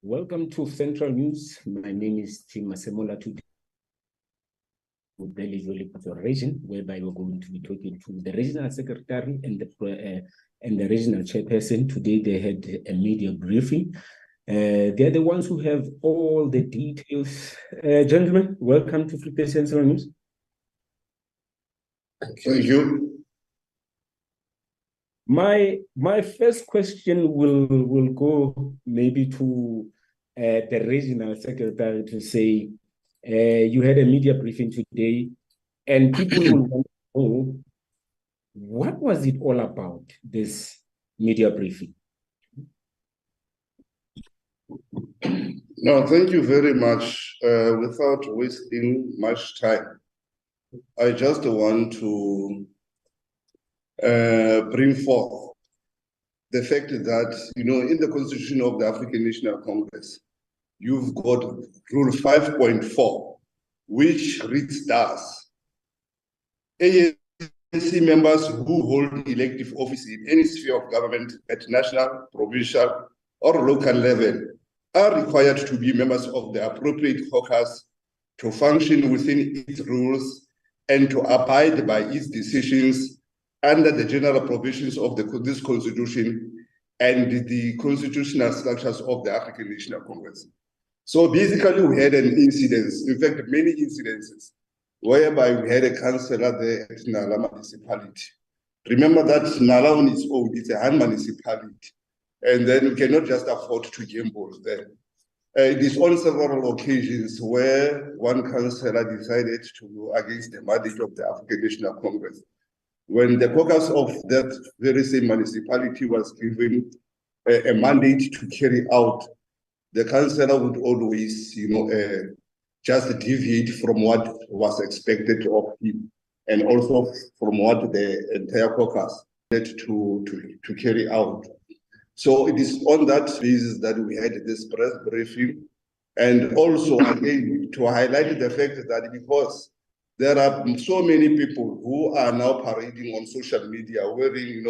Welcome to Central News. My name is Tim Masemola today with the Lejweleputswa Region, whereby we're going to be talking to the regional secretary and the regional chairperson. Today they had a media briefing. They're the ones who have all the details. Gentlemen, welcome to Free Central News. Thank you. My first question will go maybe to the regional secretary to say, you had a media briefing today, and people will want to know, what was it all about, this media briefing? No, thank you very much. Without wasting much time, I just want to bring forth the fact that, in the Constitution of the African National Congress, you've got Rule 5.4, which reads thus: ANC members who hold elective office in any sphere of government at national, provincial, or local level are required to be members of the appropriate caucus, to function within its rules, and to abide by its decisions under the general provisions of this Constitution and the constitutional structures of the African National Congress. So basically, we had an incident, in fact, many incidences, whereby we had a councillor there at Nala municipality. Remember that Nala on its own, it's a hand municipality, and then we cannot just afford to gamble there. It is on several occasions where one councillor decided to go against the mandate of the African National Congress. When the caucus of that very same municipality was given a mandate to carry out, the councillor would always, just deviate from what was expected of him, and also from what the entire caucus had to carry out. So it is on that basis that we had this press briefing, and also again to highlight the fact that because there are so many people who are now parading on social media wearing,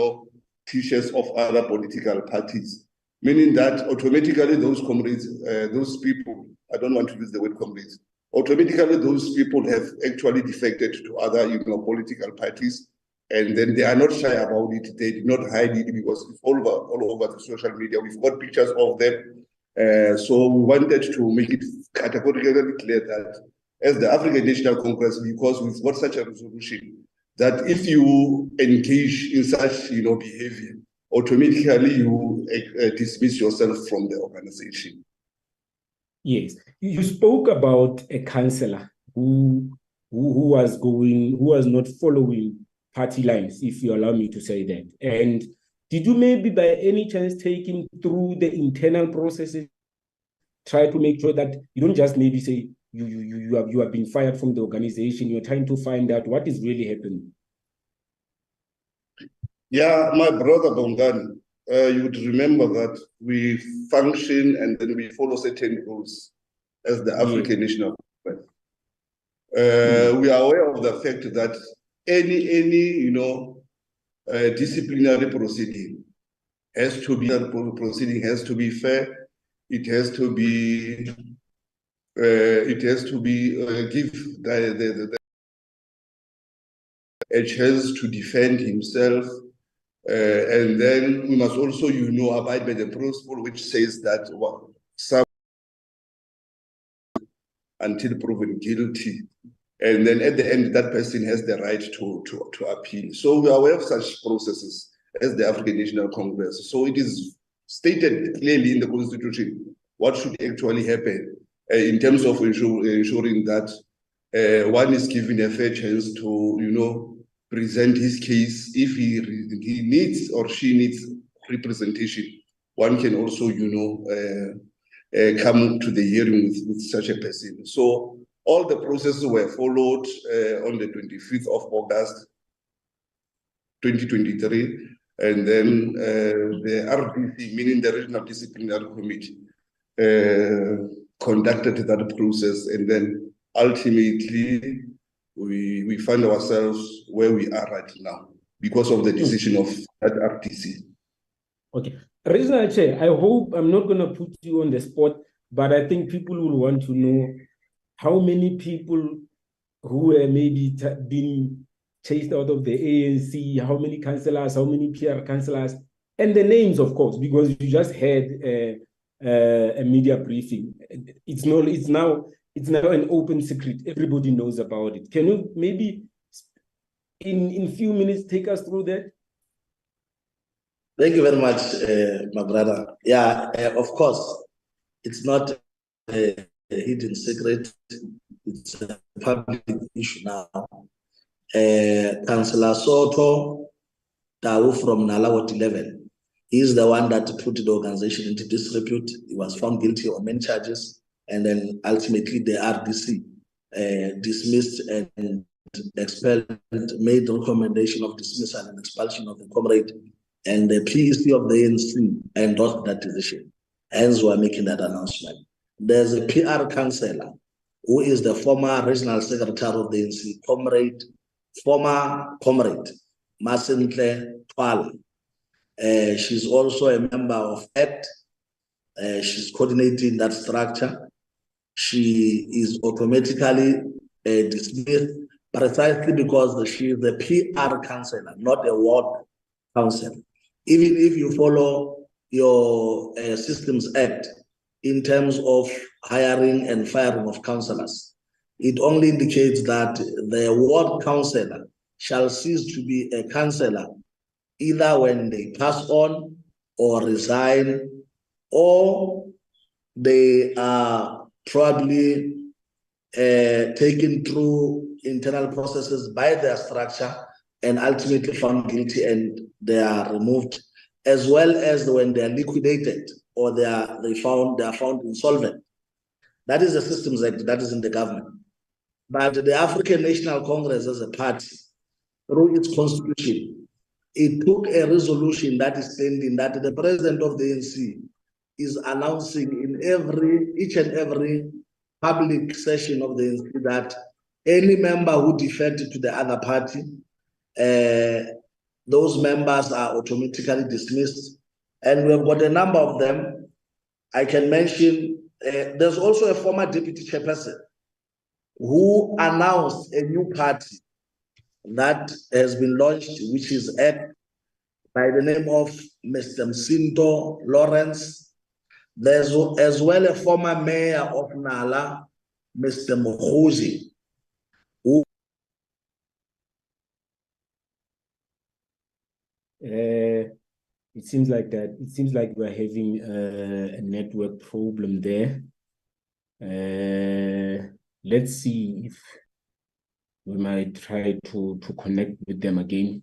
t-shirts of other political parties, meaning that automatically those comrades, those people, I don't want to use the word comrades, automatically those people have actually defected to other, political parties, and then they are not shy about it. They did not hide it because it's all over the social media. We've got pictures of them. So we wanted to make it categorically clear that as the African National Congress, because we've got such a resolution, that if you engage in such, behavior, automatically you dismiss yourself from the organization. Yes, you spoke about a councillor who was not following party lines, if you allow me to say that. And did you maybe by any chance take him through the internal processes, try to make sure that you don't just maybe say you have been fired from the organization, you're trying to find out what is really happening? Yeah, my brother Bongani, you would remember that we function and then we follow certain rules as the African National Congress. We are aware of the fact that any disciplinary proceeding has to be fair. It has to be give a chance to defend himself, and then we must also abide by the principle which says that some until proven guilty, and then at the end that person has the right to appeal. So we are aware of such processes as the African National Congress. So it is stated clearly in the Constitution what should actually happen in terms of ensuring that one is given a fair chance to present his case. If he needs or she needs representation, one can also come to the hearing with such a person. So all the processes were followed on the 25th of August 2023, and then the RDC, meaning the Regional Disciplinary Committee, conducted that process, and then ultimately we find ourselves where we are right now because of the decision of that RDC. Okay, Regional Chair, I hope I'm not going to put you on the spot, but I think people will want to know how many people who were maybe being chased out of the ANC, how many councillors, how many PR councillors, and the names, of course, because you just had a media briefing. It's now an open secret. Everybody knows about it. Can you maybe in few minutes take us through that? Thank you very much, my brother. Yeah, of course, it's not a hidden secret. It's a public issue now. Councillor Soto Tau from Nala Ward 11, he's the one that put the organization into disrepute. He was found guilty on many charges, and then ultimately the RDC dismissed and expelled, made the recommendation of dismissal and expulsion of the comrade, and the PEC of the ANC endorsed that decision. Hence, we're making that announcement. There's a PR councillor who is the former regional secretary of the ANC, former comrade Masemola. She's also a member of ACT. She's coordinating that structure. She is automatically dismissed precisely because she is the PR councillor, not a ward councillor. Even if you follow your Systems Act in terms of hiring and firing of councillors, it only indicates that the ward councillor shall cease to be a councillor either when they pass on or resign, or they are probably taken through internal processes by their structure and ultimately found guilty and they are removed, as well as when they are liquidated or they are found insolvent. That is the Systems Act, that is in the government. But the African National Congress as a party, through its constitution, it took a resolution that is standing that the president of the ANC is announcing in each and every public session of the ANC that any member who defected to the other party, those members are automatically dismissed. And we've got a number of them. I can mention, there's also a former deputy chairperson who announced a new party that has been launched, which is ACT, by the name of Mr. Msinto Lawrence. There's as well a former mayor of Nala, Mr. Mokhozi, who it seems like we're having a network problem there. Let's see if we might try to connect with them again.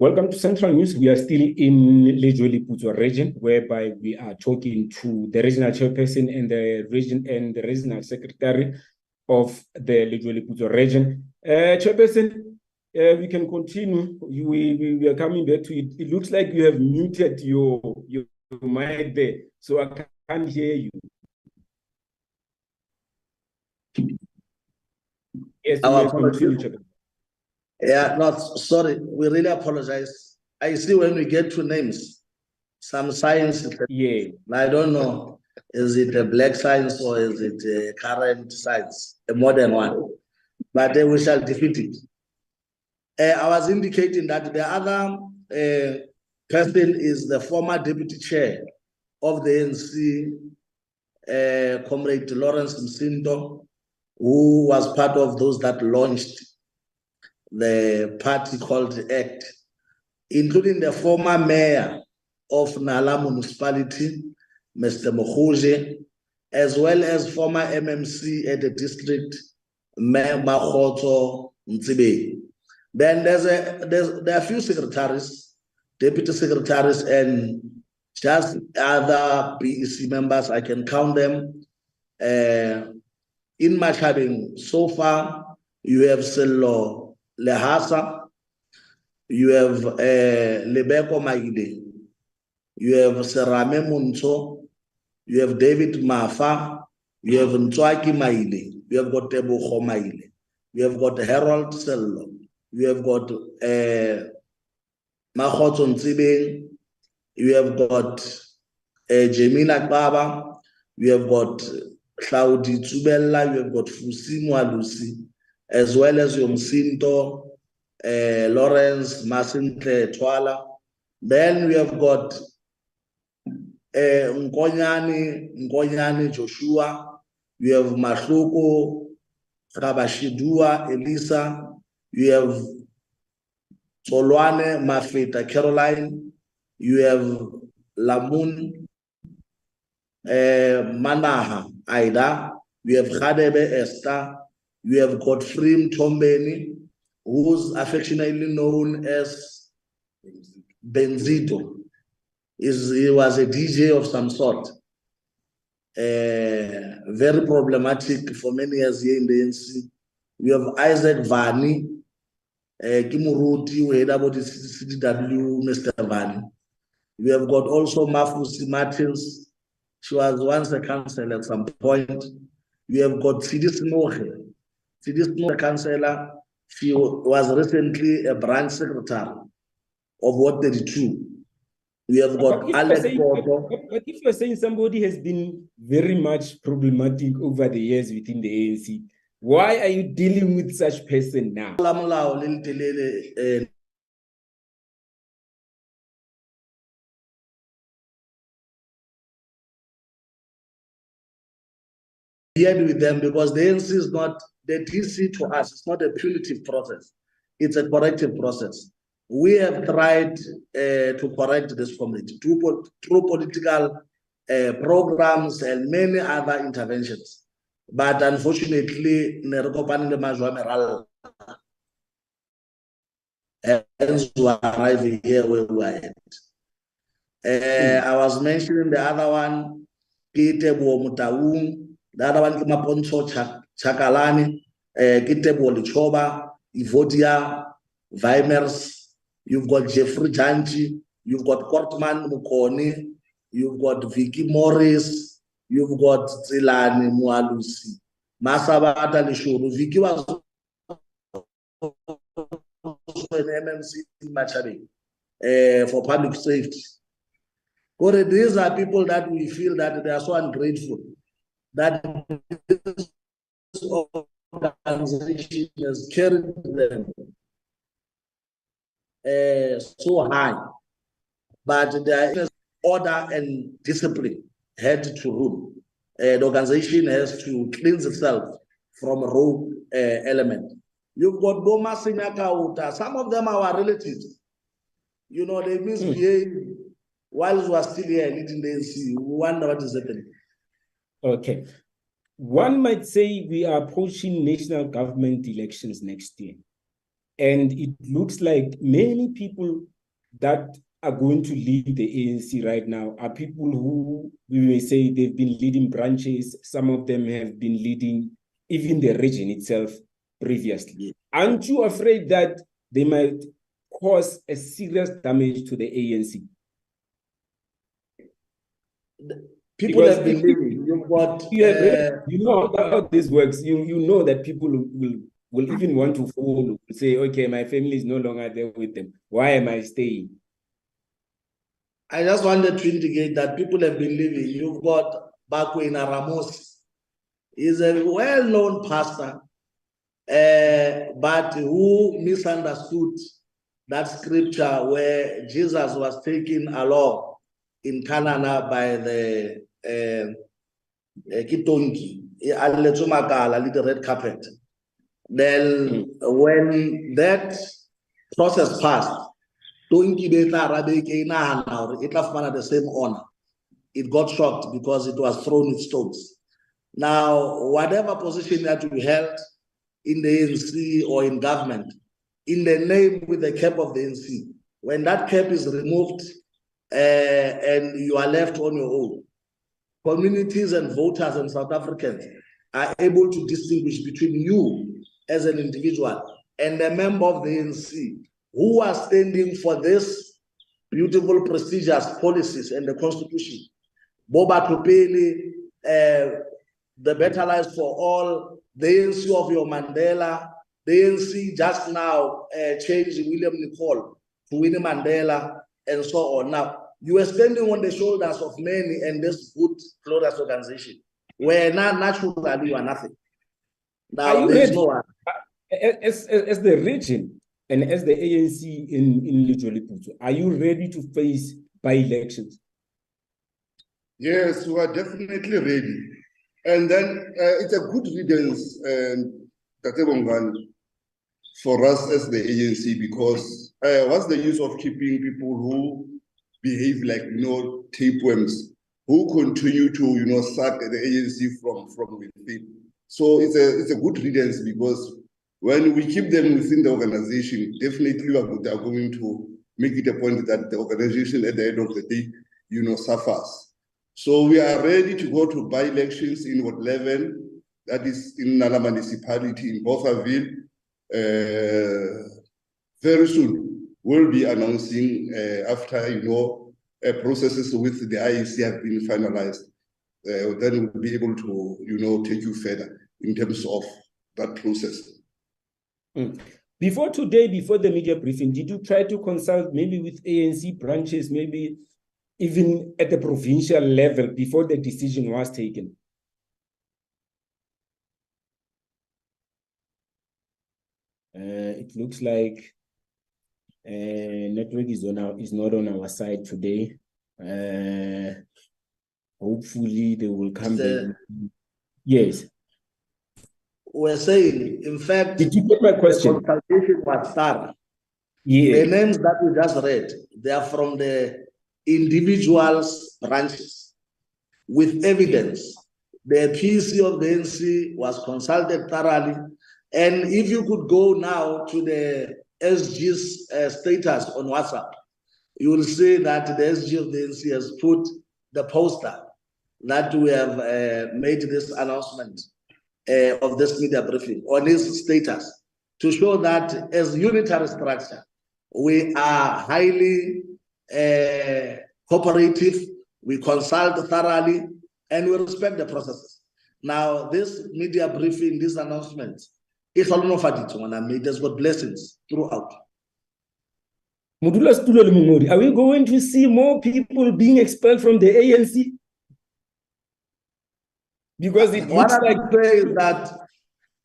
Welcome to Central News. We are still in Lejweleputswa Region, whereby we are talking to the regional chairperson and the regional secretary of the Lejweleputswa Region. Chairperson, we can continue. We are coming back to it. It looks like you have muted your mic there, so I can't hear you. Yes, Our you may continue, apologies. Chairperson. Yeah, not sorry. We really apologize. I see when we get to names, some science. Yeah. I don't know. Is it a black science or is it a current science, a modern one? But we shall defeat it. I was indicating that the other person is the former deputy chair of the ANC, Comrade Lawrence Msindo, who was part of those that launched the party called ACT, including the former mayor of Nala municipality, Mr. Mokhuje, as well as former MMC at the district, Mayor Makhoto Ntsibe. Then there are a few secretaries, deputy secretaries, and just other BEC members. I can count them. In Machabeng, so far, you have Sello Lehasa, you have Lebeko Maide, you have Serame Munso, you have David Mafa, you have Ntwaki Maile, you have got Tebogo Maile, you have got Harold Sello, you have got Makhoto Ntsibeng, you have got Jemila Baba, you have got Claudi Tsubella, you have got Fusimu Alusi, as well as Yomsinto, Lawrence Masintle Twala. Then we have got Nkonyani Joshua, you have Mahluko Kabashidua Elisa, you have Solwane Mafeta Caroline, you have Lamun Manaha Aida, you have Khadebe Esther, you have Godfrey Tombeni, who's affectionately known as Benzito. He was a DJ of some sort. Very problematic for many years here in the ANC. We have Isaac Vani, Kimuruti, who head about the CDW, Mr. Vani. We have got also Mafusi Martins. She was once a councillor at some point. We have got Sidis Mohe. Sidis Mohe, councillor. She was recently a branch secretary of Ward 32. We have got Alex Porto. But if you're saying somebody has been very much problematic over the years within the ANC, why are you dealing with such person now? With them, because the ANC is not the DC to us, it's not a punitive process, it's a corrective process. We have tried to correct this community through political programs and many other interventions. But unfortunately, hence we are arriving here where we are at. I was mentioning the other one, Kitebo Mutaung, the other one, Kimaponcho Chakalani, Kitebo Lichoba, Ivodia, Weimers. You've got Jeffrey Janchi, you've got Kortman Mukoni, you've got Vicky Morris, you've got Zilani Mualusi, Masabata Lishuru. Vicky was an MMC in Machabeng for public safety. But these are people that we feel that they are so ungrateful that this organization has carried them so high, but there is order and discipline had to rule. The organization has to cleanse itself from a rogue element. You've got Boma Sinyakauta, some of them are our relatives. You know, they misbehaved while we are still here leading the ANC. We wonder what is happening. Okay. One might say we are approaching national government elections next year. And it looks like many people that are going to lead the ANC right now are people who, we may say, they've been leading branches. Some of them have been leading even the region itself previously. Aren't you afraid that they might cause a serious damage to the ANC? People because have been leading. You know how this works. You know that people will will even want to follow, say, okay, my family is no longer there with them. Why am I staying? I just wanted to indicate that people have been living. You've got Bakwena Ramos. He's a well-known pastor, but who misunderstood that scripture where Jesus was taken along in Canaan by the Kitonki, the red carpet. Then when that process passed, the same honor. It got shocked because it was thrown with stones. Now, whatever position that you held in the ANC or in government, in the name with the cap of the ANC, when that cap is removed and you are left on your own, communities and voters and South Africans are able to distinguish between you as an individual and a member of the ANC who are standing for this beautiful, prestigious policies and the Constitution. Boba Tupeli, the Better Lives for All, the ANC of your Mandela, the ANC just now changed William Nicol to Winnie Mandela, and so on. Now, you are standing on the shoulders of many and this good, glorious organization, where now naturally you are nothing. Now, there's no one. As the region and as the ANC in Lejweleputswa, are you ready to face by-elections? Yes, we are definitely ready. And then it's a good riddance, for us as the ANC, because what's the use of keeping people who behave like, tapeworms, who continue to, suck the ANC from within. So it's a good riddance, because when we keep them within the organization, definitely we are going to make it a point that the organization at the end of the day, suffers. So we are ready to go to by-elections in Ward 11, that is in Nala municipality in Bothaville. Very soon, we'll be announcing after, processes with the IEC have been finalized. Then we'll be able to, take you further in terms of that process. Before today, before the media briefing, did you try to consult maybe with ANC branches, maybe even at the provincial level before the decision was taken? It looks like network is not on our side today. Hopefully they will come back. Yes. We're saying, in fact, did you get my question? The consultation was thorough. Yeah. The names that we just read, they are from the individuals' branches with evidence. The PC of the NC was consulted thoroughly. And if you could go now to the SG's status on WhatsApp, you will see that the SG of the NC has put the poster that we have made this announcement of this media briefing on his status to show that as unitary structure, we are highly cooperative, we consult thoroughly, and we respect the processes. Now, this media briefing, this announcement, it's all it has got blessings throughout. Are we going to see more people being expelled from the ANC? Because it looks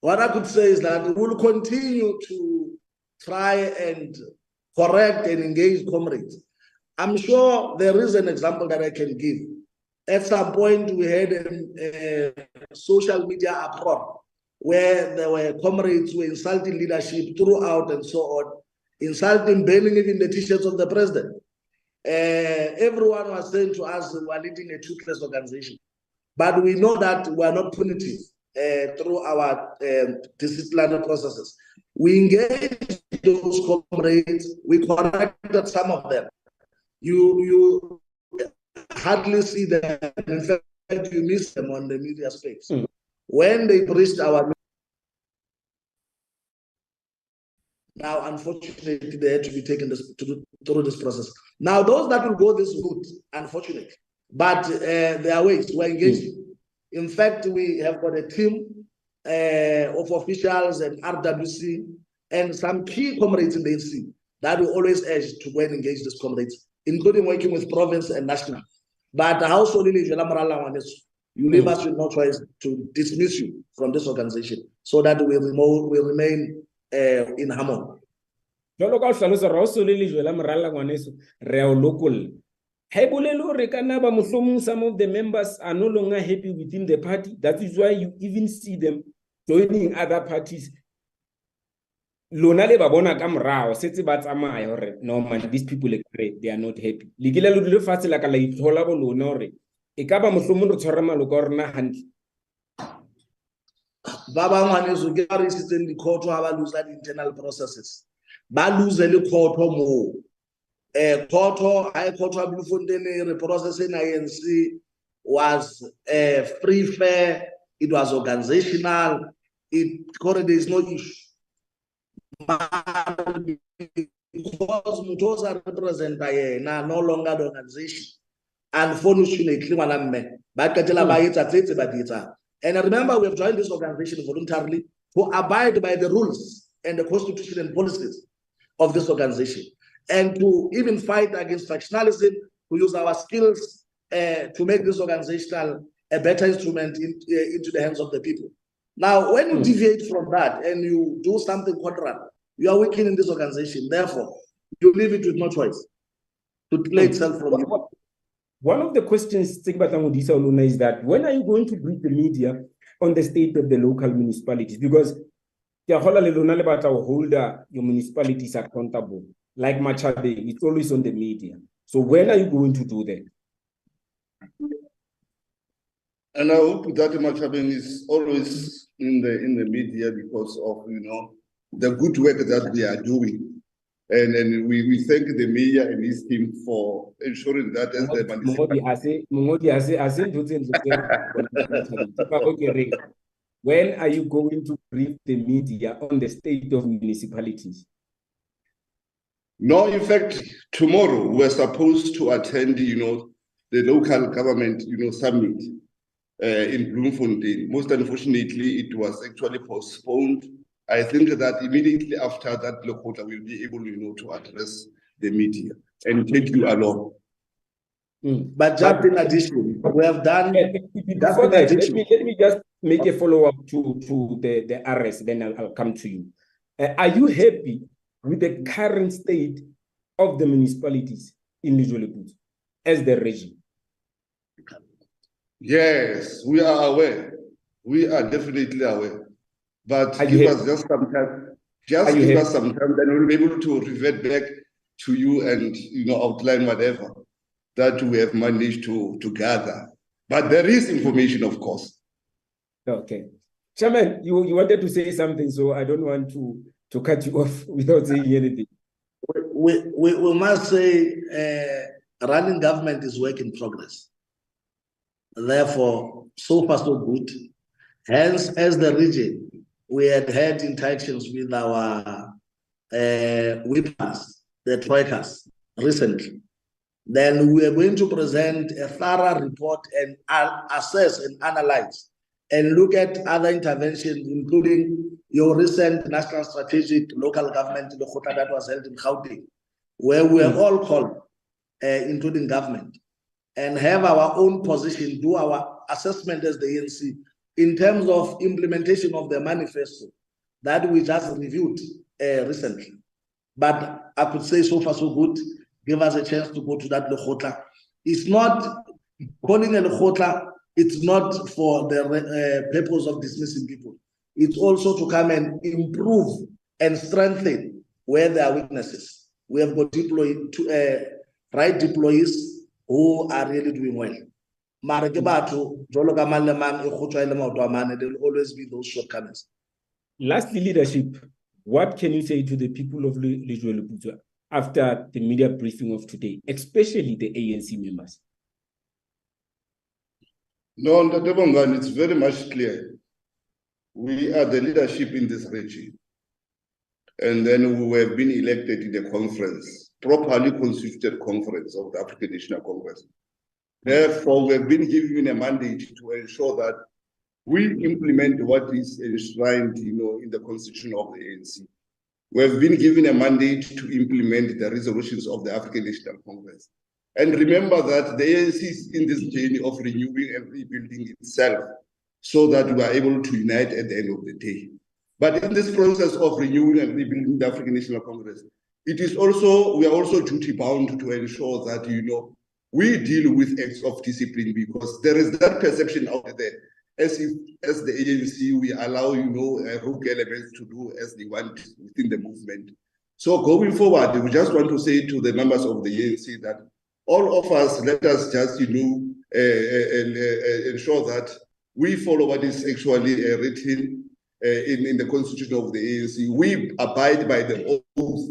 what I could say is that we will continue to try and correct and engage comrades. I'm sure there is an example that I can give. At some point, we had a social media uproar where there were comrades who were insulting leadership throughout and so on, insulting, banning even the t-shirts of the president. Everyone was saying to us, we are leading a toothless organization. But we know that we are not punitive through our disciplinary processes. We engage those comrades, we corrected some of them. You hardly see them. In fact, you miss them on the media space. When they breached our... Now, unfortunately, they had to be taken through this process. Now, those that will go this route, unfortunately, but there are ways we're engaging. In fact, we have got a team of officials and RWC and some key comrades in the ANC that we always urge to go and engage these comrades, including working with province and national. But how Xolile Toki, you leave us with no choice to dismiss you from this organization so that we remain in harmony. Some of the members are no longer happy within the party. That is why you even see them joining other parties. No man, these people are great, they are not happy. The court lose internal processes. Lose the court more. High Court of Bloemfontein processing ANC was free, fair, it was organizational, there is no issue. Because Mutosa represent no longer the organization. Unfortunately, and remember, we have joined this organization voluntarily to abide by the rules and the constitution and policies of this organization, and to even fight against factionalism, to use our skills to make this organization a better instrument into the hands of the people. Now, when you deviate from that and you do something contrary, you are weakening this organization. Therefore, you leave it with no choice to play itself from you. One of the questions is that when are you going to brief the media on the state of the local municipalities? Because your municipalities are accountable. Like Machabe, it's always on the media. So when are you going to do that? And I hope that Machabe is always in the media because of the good work that they are doing. And we thank the mayor and his team for ensuring that as the when are you going to brief the media on the state of municipalities? No, in fact, tomorrow we're supposed to attend, the local government, summit in Bloemfontein. Most unfortunately, it was actually postponed. I think that immediately after that, Lekgotla will be able, to address the media and take you along. But just in addition, we have done. Before that, let me just make a follow-up to the arrest. Then I'll come to you. Are you happy with the current state of the municipalities in Lejweleputswa as the regime? Yes, we are aware. We are definitely aware. But give us just some time. Just give us some time, then we'll be able to revert back to you and outline whatever that we have managed to gather. But there is information, of course. Okay. Chairman, you wanted to say something, so I don't want to cut you off without saying anything. We must say running government is work in progress. Therefore, so far so good. Hence, as the region, we had interactions with our whippers, the troikas, recently. Then we are going to present a thorough report and assess and analyze and look at other interventions, including your recent national strategic local government Lekgotla that was held in Gauteng, where we are all called, including government, and have our own position, do our assessment as the ANC in terms of implementation of the manifesto that we just reviewed recently. But I could say so far so good. Give us a chance to go to that Lekgotla. It's not calling a Lekgotla, it's not for the purpose of dismissing people. It's also to come and improve and strengthen where there are weaknesses. We have got right deployees who are really doing well. There will always be those shortcomings. Lastly, leadership, what can you say to the people of Lejweleputswa after the media briefing of today, especially the ANC members? No, it's very much clear. We are the leadership in this region. And then we have been elected in the conference, properly constituted conference of the African National Congress. Therefore, we have been given a mandate to ensure that we implement what is enshrined, in the constitution of the ANC. We have been given a mandate to implement the resolutions of the African National Congress. And remember that the ANC is in this journey of renewing and rebuilding itself so that we are able to unite at the end of the day. But in this process of renewing and rebuilding the African National Congress, we are also duty bound to ensure that, we deal with acts of discipline, because there is that perception out there as the ANC, we allow, rogue elements to do as they want within the movement. So going forward, we just want to say to the members of the ANC that all of us, let us just, ensure that we follow what is actually written in the constitution of the ANC. We abide by the oath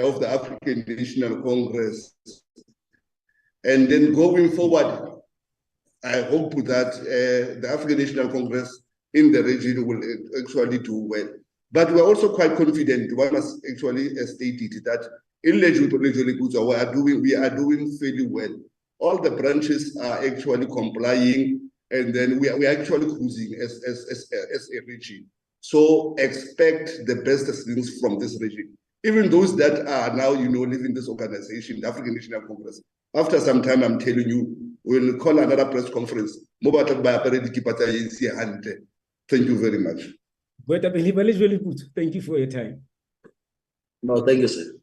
of the African National Congress. And then going forward, I hope that the African National Congress in the region will actually do well. But we're also quite confident, one must actually state it, that in Lejweleputswa, we are doing fairly well. All the branches are actually complying, and then we are actually cruising as a region. So expect the best things from this region. Even those that are now, leaving this organization, the African National Congress, after some time, I'm telling you, we'll call another press conference. Thank you very much. Thank you for your time. No, thank you, sir.